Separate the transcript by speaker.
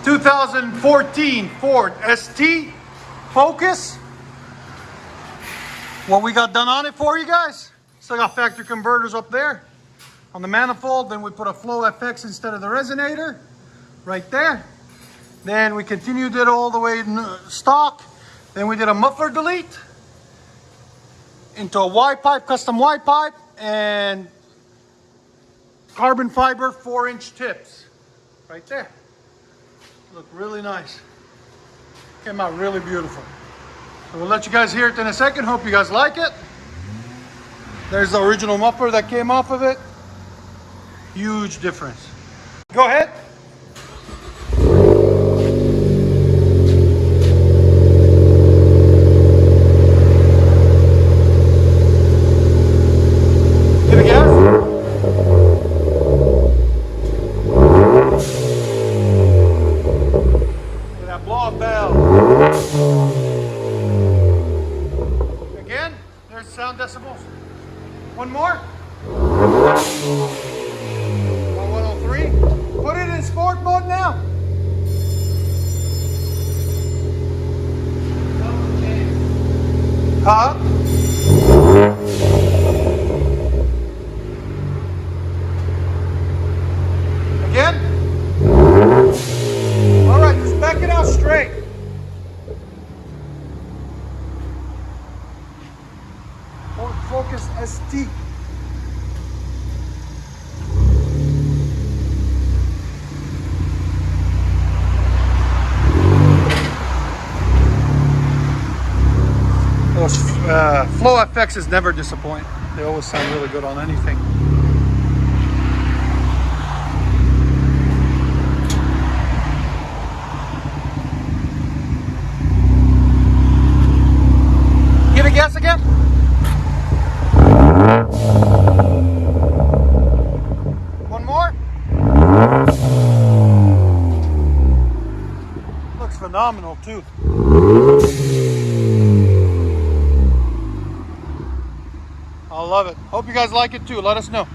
Speaker 1: 2014 Ford ST Focus. What we got done on it for you guys. Still got factory converters up there on the manifold. Then we put a FLOWFX instead of the resonator right there. Then we continued it all the way in stock. Then we did a muffler delete into a Y pipe, custom Y pipe, and carbon fiber 4-inch tips right there. Look really nice. Came out really beautiful. So we'll let you guys hear it in a second. Hope you guys like it. There's the original muffler that came off of it. Huge difference. Go ahead. Give it gas. Look at that blow-up valve. Again, there's sound decibels. One more. 103. Put it in sport mode now. Huh? Again? All right, just back it out straight. Ford Focus ST. Those FLOWFXs never disappoint. They always sound really good on anything. Give it gas again. One more. Looks phenomenal too. I love it. Hope you guys like it too. Let us know.